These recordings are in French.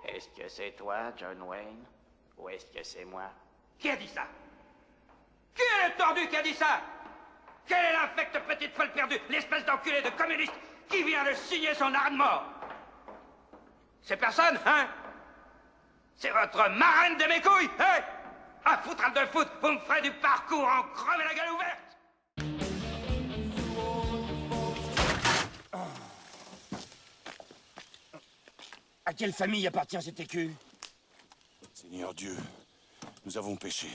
Est-ce que c'est toi, John Wayne? Ou est-ce que c'est moi? Qui a dit ça? Qui est le tordu qui a dit ça? Quelle est l'infecte petite folle perdue, l'espèce d'enculé de communiste qui vient de signer son arrêt de mort? C'est personne, hein? C'est votre marraine de mes couilles, hein? À foutre de foot, vous me ferez du parcours en crever la gueule ouverte! À quelle famille appartient cet écu? Seigneur Dieu, nous avons péché.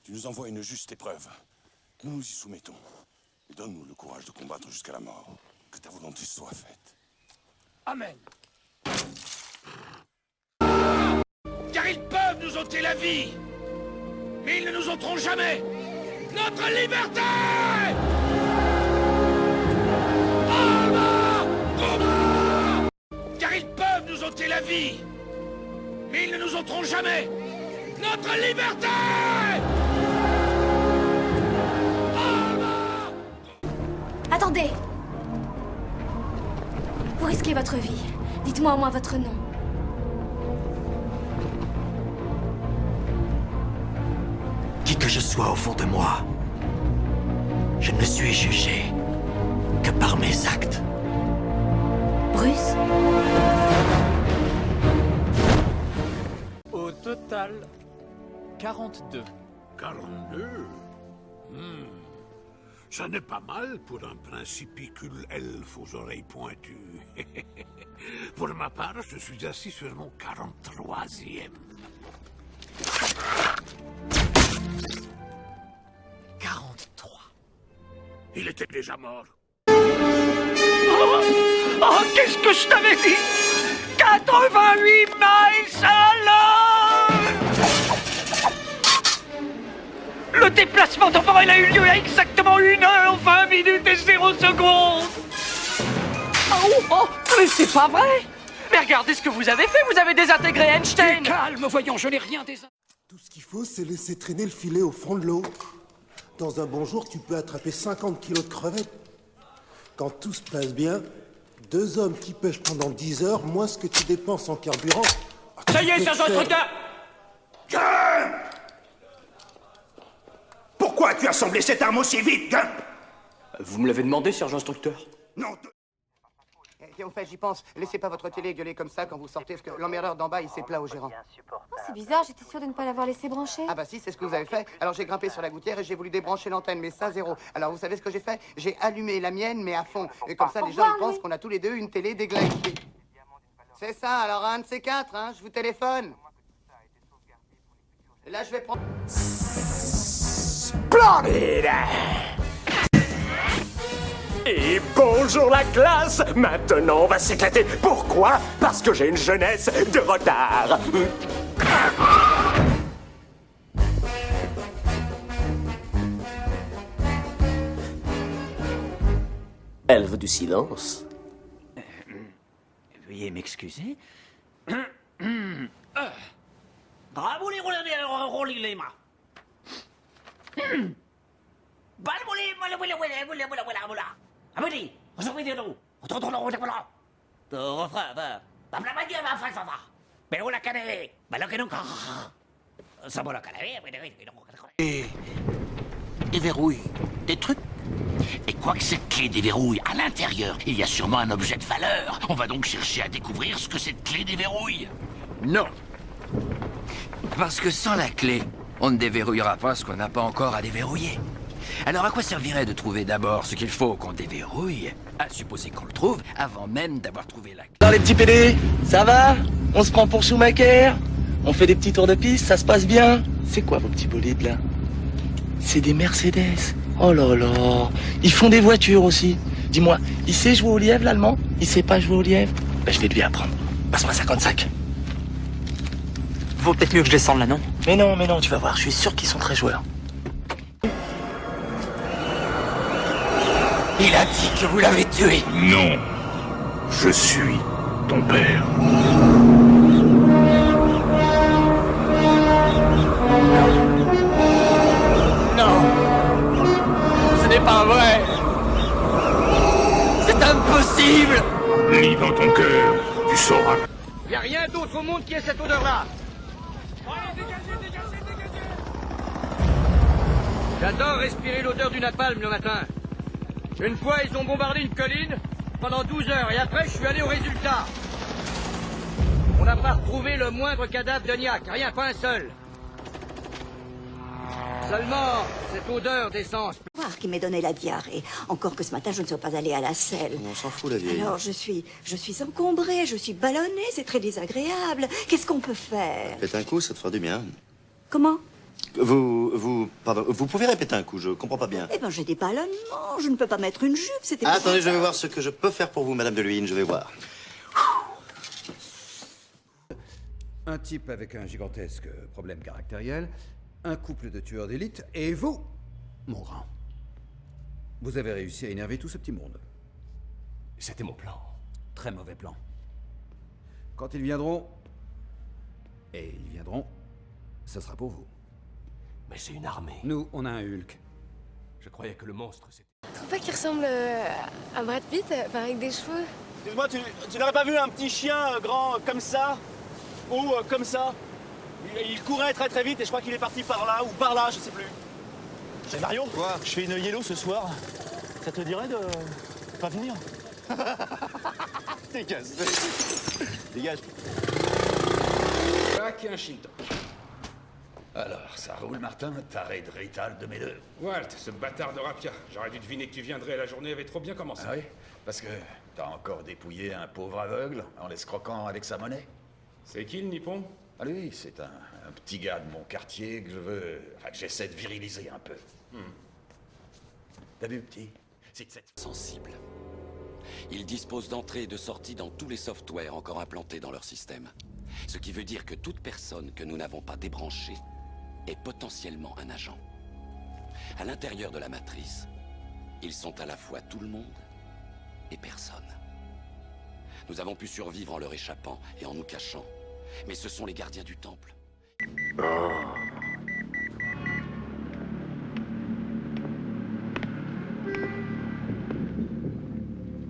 Tu nous envoies une juste épreuve. Nous nous y soumettons. Et donne-nous le courage de combattre jusqu'à la mort. Que ta volonté soit faite. Amen. Car ils peuvent nous ôter la vie, mais ils ne nous ôteront jamais notre liberté! Car ils peuvent nous ôter la vie, mais ils ne nous ôteront jamais notre liberté! Attendez! Vous risquez votre vie. Dites-moi au moins votre nom. Qui que je sois au fond de moi, je ne suis jugé que par mes actes. Bruce? Au total, 42. 42? Ça n'est pas mal pour un principicule elfe aux oreilles pointues. Pour ma part, je suis assis sur mon 43e. 43. Il était déjà mort. Oh, qu'est-ce que je t'avais dit? 88 miles à l'heure! Le déplacement temporel a eu lieu à exactement 1 heure, 20 minutes et 0 secondes! Oh, mais c'est pas vrai! Mais regardez ce que vous avez fait, vous avez désintégré Einstein! Calme, voyons, je n'ai rien désintégré. Tout ce qu'il faut, c'est laisser traîner le filet au fond de l'eau. Dans un bon jour, tu peux attraper 50 kilos de crevettes. Quand tout se passe bien, 2 hommes qui pêchent pendant 10 heures, moins ce que tu dépenses en carburant. Ça y est, sergent instructeur! Pourquoi as-tu assemblé cette arme aussi vite, Gump? Vous me l'avez demandé, sergent instructeur? Non, Tiens, au fait, j'y pense. Laissez pas votre télé gueuler comme ça quand vous sortez, parce que l'emmerdeur d'en bas, il s'est plat au gérant. Oh, c'est bizarre, j'étais sûre de ne pas l'avoir laissé brancher. Ah bah si, c'est ce que vous avez fait. Alors j'ai grimpé sur la gouttière et j'ai voulu débrancher l'antenne, mais ça, zéro. Alors vous savez ce que j'ai fait? J'ai allumé la mienne, mais à fond. Et comme ça, les gens, ils pensent qu'on a tous les deux une télé déglinguée. C'est ça, alors un de ces 4, hein, je vous téléphone. Et là, je vais prendre... Splendide! Et bonjour la classe! Maintenant on va s'éclater. Pourquoi? Parce que j'ai une jeunesse de retard. Elfe du silence. Veuillez m'excuser. Bravo les mains. Et déverrouille des trucs. Et quoi que cette clé déverrouille, à l'intérieur, il y a sûrement un objet de valeur. On va donc chercher à découvrir ce que cette clé déverrouille. Non. Parce que sans la clé, on ne déverrouillera pas ce qu'on n'a pas encore à déverrouiller. Alors à quoi servirait de trouver d'abord ce qu'il faut qu'on déverrouille, à supposer qu'on le trouve, avant même d'avoir trouvé la clé? Alors les petits PD, ça va? On se prend pour Schumacher? On fait des petits tours de piste, ça se passe bien? C'est quoi vos petits bolides là? C'est des Mercedes. Oh là là. Ils font des voitures aussi. Dis-moi, il sait jouer au lièvre l'allemand? Il sait pas jouer au lièvre? Ben, je vais lui apprendre. Passe-moi 55. Vaut peut-être mieux que je descende là, non? Mais non, tu vas voir, je suis sûr qu'ils sont très joueurs. Il a dit que vous l'avez tué. Non. Je suis ton père. Non. Ce n'est pas vrai. C'est impossible. Lis dans ton cœur, tu sauras. Y a rien rien d'autre au monde qui ait cette odeur-là. J'adore respirer l'odeur du napalm le matin. Une fois, ils ont bombardé une colline pendant 12 heures, et après, je suis allé au résultat. On n'a pas retrouvé le moindre cadavre de Niac, rien, pas un seul. Seulement, cette odeur d'essence. Qui m'ait donné la diarrhée. Encore que ce matin, je ne sois pas allée à la selle. On s'en fout, la vieille. Alors, je suis encombrée, je suis ballonnée, c'est très désagréable. Qu'est-ce qu'on peut faire? Faites un coup, ça te fera du bien. Comment? Pardon, vous pouvez répéter un coup, je comprends pas bien. Eh ben, j'ai des ballonnements, je ne peux pas mettre une jupe, c'était... Attendez, je vais voir ce que je peux faire pour vous, Madame de Luynes, je vais voir. Un type avec un gigantesque problème caractériel, un couple de tueurs d'élite, et vous, mon grand. Vous avez réussi à énerver tout ce petit monde. C'était mon plan. Très mauvais plan. Quand ils viendront, et ils viendront, ce sera pour vous. Mais j'ai une armée. Nous, on a un Hulk. Je croyais que le monstre, c'était... Tu trouves pas qu'il ressemble à Brad Pitt, enfin, avec des cheveux? Excuse-moi, tu n'aurais pas vu un petit chien grand comme ça? Ou comme ça? Il courait très très vite et je crois qu'il est parti par là ou par là, je sais plus. C'est Mario? Quoi? Je fais une yellow ce soir. Ça te dirait de pas venir? Dégage. Dégage. Tac et un Shinto. Alors, ça roule, Martin? Taré de Rital de mes deux. Walt, ce bâtard de Rapia. J'aurais dû deviner que tu viendrais, la journée avait trop bien commencé. Ah oui? Parce que t'as encore dépouillé un pauvre aveugle en l'escroquant avec sa monnaie? C'est qui le Nippon? Ah lui, c'est un petit gars de mon quartier que je veux... Enfin, que j'essaie de viriliser un peu. T'as vu, petit? C'est de cette... Sensible. Ils disposent d'entrées et de sorties dans tous les softwares encore implantés dans leur système. Ce qui veut dire que toute personne que nous n'avons pas débranchée est potentiellement un agent. À l'intérieur de la matrice, ils sont à la fois tout le monde et personne. Nous avons pu survivre en leur échappant et en nous cachant. Mais ce sont les gardiens du temple.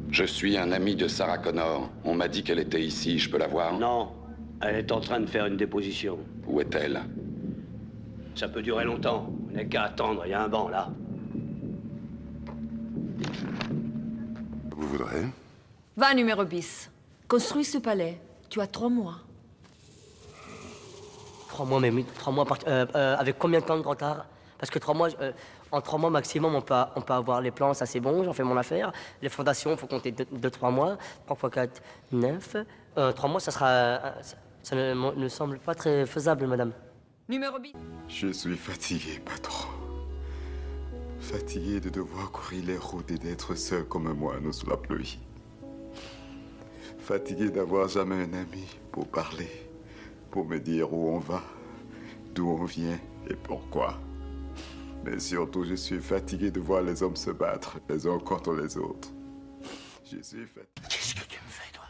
Je suis un ami de Sarah Connor. On m'a dit qu'elle était ici. Je peux la voir? Non. Elle est en train de faire une déposition. Où est-elle? Ça peut durer longtemps. On n'a qu'à attendre. Il y a un banc, là. Vous voudrez? Va, numéro bis. Construis ce palais. Tu as 3 mois. 3 mois, mais 3 mois avec combien de temps de retard? Parce que 3 mois, en 3 mois maximum, on peut avoir les plans, ça c'est bon, j'en fais mon affaire. Les fondations, il faut compter 2-3 mois. 3 x 4, 9. 3 mois, ça sera... Ça ne semble pas très faisable, madame. Numéro bis. Je suis fatigué, patron. Fatigué de devoir courir les routes et d'être seul comme un moineau sous la pluie. Fatigué d'avoir jamais un ami pour parler, pour me dire où on va, d'où on vient et pourquoi. Mais surtout, je suis fatigué de voir les hommes se battre les uns contre les autres. Je suis fatigué. Qu'est-ce que tu me fais, toi?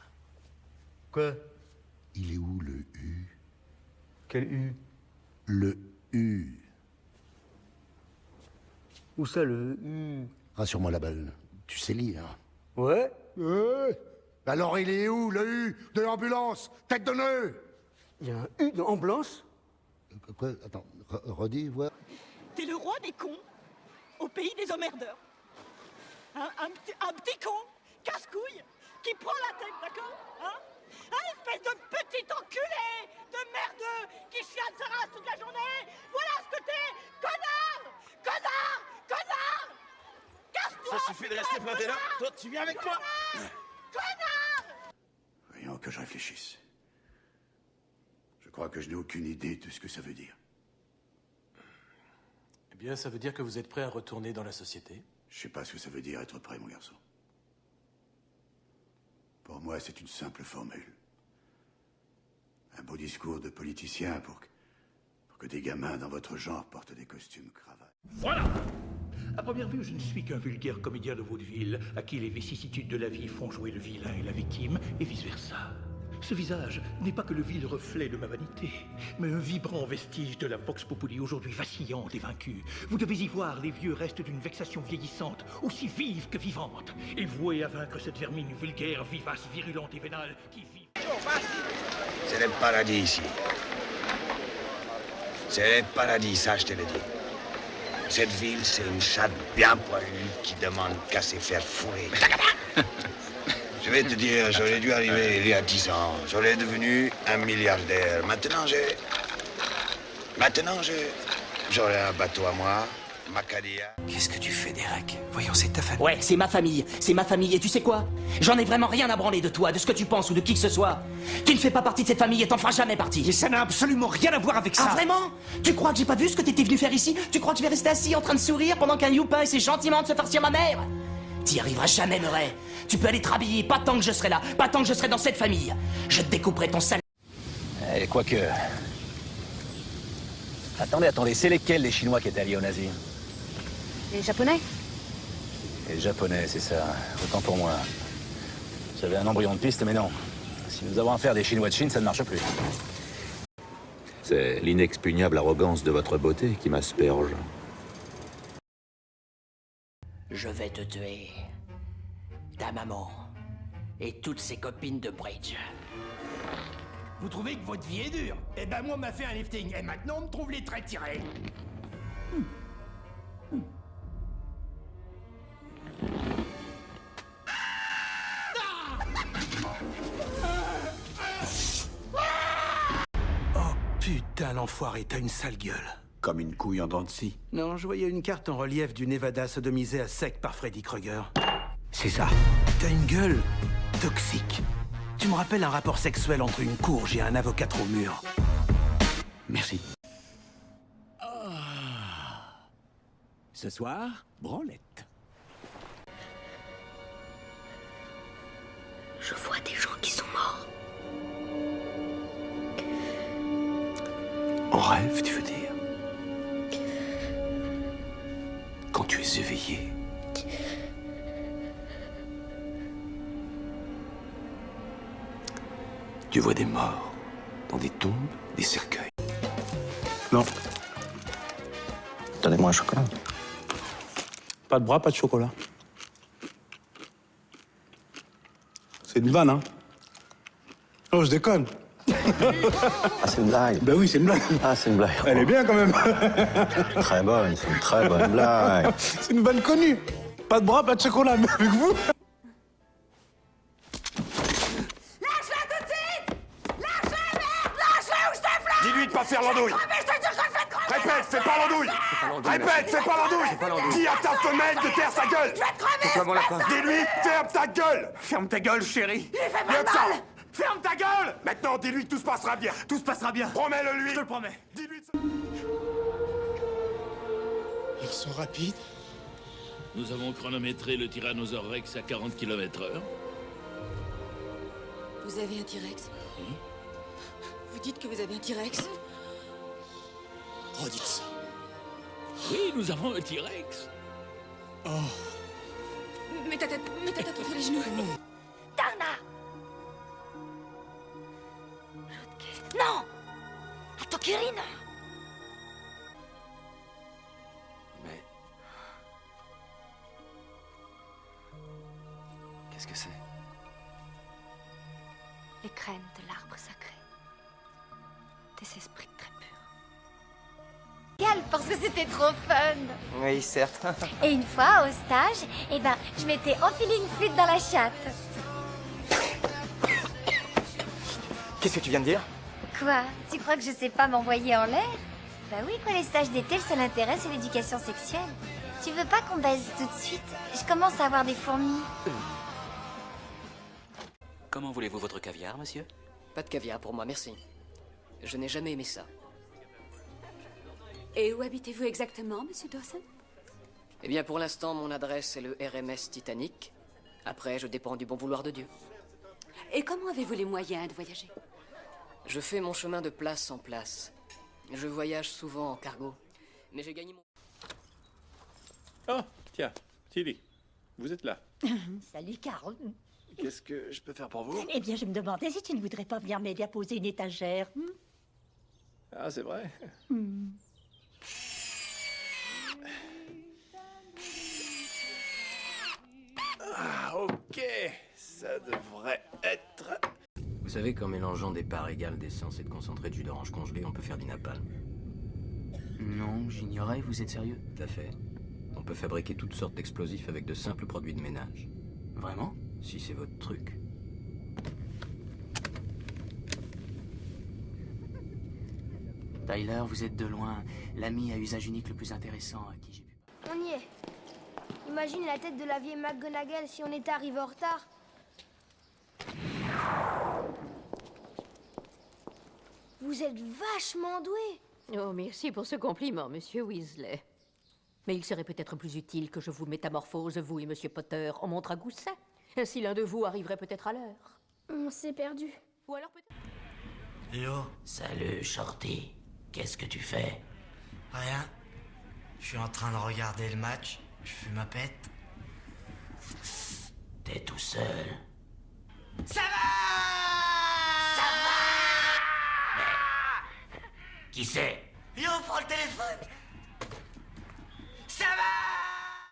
Quoi? Il est où, le U? Quel U? Le U. Où ça, le U? Rassure-moi, la balle. Tu sais lire. Ouais? Ouais. Alors, il est où, le U de l'ambulance? Tête de nœud! Il y a un U de ambulance? Quoi? Attends, redis, voir. T'es le roi des cons, au pays des emmerdeurs. Un petit con, casse-couille, qui prend la tête, d'accord? Hein? Un espèce de petit enculé, de merdeux, qui chiale sa race toute la journée. Voilà ce que t'es, connard! Connard! Connard! Casse-toi! Ça suffit de rester planté là. Toi, tu viens avec moi. Connard! Voyons que je réfléchisse. Je crois que je n'ai aucune idée de ce que ça veut dire. Eh bien, ça veut dire que vous êtes prêt à retourner dans la société? Je sais pas ce que ça veut dire être prêt, mon garçon. Pour moi, c'est une simple formule. Un beau discours de politicien pour que des gamins dans votre genre portent des costumes cravates. Voilà! À première vue, je ne suis qu'un vulgaire comédien de vaudeville à qui les vicissitudes de la vie font jouer le vilain et la victime, et vice-versa. Ce visage n'est pas que le vil reflet de ma vanité, mais un vibrant vestige de la vox populi aujourd'hui vacillante et vaincue. Vous devez y voir les vieux restes d'une vexation vieillissante, aussi vive que vivante, et vouée à vaincre cette vermine vulgaire, vivace, virulente et vénale qui vit... C'est le paradis ici. C'est le paradis, ça je te le dis. Cette ville, c'est une chatte bien poilue qui demande qu'à se faire fourrer. Je vais te dire, j'aurais dû arriver il y a 10 ans. J'aurais devenu un milliardaire. Maintenant, j'aurai un bateau à moi, ma Cadillac. Qu'est-ce que tu fais, Derek? Voyons, c'est ta famille. Ouais, c'est ma famille. C'est ma famille. Et tu sais quoi? J'en ai vraiment rien à branler de toi, de ce que tu penses ou de qui que ce soit. Tu ne fais pas partie de cette famille et t'en feras jamais partie. Et ça n'a absolument rien à voir avec ça. Ah, vraiment? Tu crois que j'ai pas vu ce que t'étais venu faire ici? Tu crois que je vais rester assis en train de sourire pendant qu'un youpin essaie gentiment de se farcir ma mère? T'y arriveras jamais, Murray. Tu peux aller te rhabiller, pas tant que je serai là, pas tant que je serai dans cette famille. Je te découperai ton sale... Eh, quoique... Attendez, c'est lesquels les Chinois qui étaient alliés aux nazis? Les Japonais? Les Japonais, c'est ça. Autant pour moi. J'avais un embryon de piste, mais non. Si nous avons affaire des Chinois de Chine, ça ne marche plus. C'est l'inexpugnable arrogance de votre beauté qui m'asperge. Je vais te tuer. Ta maman. Et toutes ses copines de bridge. Vous trouvez que votre vie est dure? Eh ben moi, on m'a fait un lifting, et maintenant on me trouve les traits tirés. Oh putain, l'enfoiré, t'as une sale gueule. Comme une couille en dents de scie. Non, je voyais une carte en relief du Nevada sodomisé à sec par Freddy Krueger. C'est ça. T'as une gueule toxique. Tu me rappelles un rapport sexuel entre une courge et un avocat trop mûr. Merci. Ce soir, branlette. Je vois des gens qui sont morts. En rêve, tu veux dire? Quand tu es éveillé. Tu vois des morts dans des tombes, des cercueils. Non. Donnez-moi un chocolat. Pas de bras, pas de chocolat. C'est une vanne, hein? Oh, je déconne. Ah, c'est une blague. Ben oui, c'est une blague. Ah, c'est une blague. Elle est bien quand même. Très bonne, c'est une très bonne blague. C'est une vanne connue. Pas de bras, pas de chocolat, mais avec vous. Lâche-la tout de suite! Lâche-la, merde! Lâche-la ou je te flamme! Dis-lui de pas faire l'andouille. Répète, fais pas l'andouille. Répète, fais pas l'andouille. Dis à ta femelle de taire sa gueule. Je vais te crever! Dis-lui, ferme ta gueule. Ferme ta gueule, chérie! Il fait Mieux mal que ça. mal! Ferme ta gueule. Maintenant, dis-lui que tout se passera bien. Tout se passera bien! Promets-le lui. Je te le promets! Dis-lui de... Ils sont rapides. Nous avons chronométré le Tyrannosaure Rex à 40 km/h. Vous avez un T-Rex? Vous dites que vous avez un T-Rex? Redites ça. Oui, nous avons un T-Rex. Oh. Mets ta tête entre les genoux. Dana! Non! À Tokirina! Mais... Qu'est-ce que c'est? Les graines de l'arbre sacré. Des esprits très purs. Parce que c'était trop fun. Oui, certes. Et une fois, au stage, je m'étais enfilé une flûte dans la chatte. Qu'est-ce que tu viens de dire? Quoi? Tu crois que je sais pas m'envoyer en l'air? Bah oui, quoi, les stages d'été, le seul intérêt, c'est l'éducation sexuelle. Tu veux pas qu'on baise tout de suite? Je commence à avoir des fourmis. Comment voulez-vous votre caviar, monsieur? Pas de caviar pour moi, merci. Je n'ai jamais aimé ça. Et où habitez-vous exactement, monsieur Dawson? Eh bien, pour l'instant, mon adresse est le RMS Titanic. Après, je dépends du bon vouloir de Dieu. Et comment avez-vous les moyens de voyager? Je fais mon chemin de place en place. Je voyage souvent en cargo. Mais j'ai gagné mon... Oh, tiens, Tilly, vous êtes là. Salut, Carl. Qu'est-ce que je peux faire pour vous? Eh bien, je me demandais si tu ne voudrais pas venir m'aider à poser une étagère. Ah, c'est vrai. Ah, ok. Ça devrait être... Vous savez qu'en mélangeant des parts égales d'essence et de concentré de jus d'orange congelé, on peut faire du napalm? Non, j'ignorais, vous êtes sérieux? Tout à fait. On peut fabriquer toutes sortes d'explosifs avec de simples produits de ménage. Vraiment? Si c'est votre truc. Tyler, vous êtes de loin l'ami à usage unique le plus intéressant à qui j'ai pu... On y est. Imagine la tête de la vieille McGonagall si on était arrivé en retard. Vous êtes vachement doué. Oh, merci pour ce compliment, monsieur Weasley. Mais il serait peut-être plus utile que je vous métamorphose, vous et monsieur Potter, en montre à gousset. Ainsi, l'un de vous arriverait peut-être à l'heure. On s'est perdu. Ou alors peut-être... Yo. Salut, Shorty. Qu'est-ce que tu fais? Rien. Je suis en train de regarder le match. Je fume ma pète. T'es tout seul. Ça va! Qui c'est? Yo, prends le téléphone!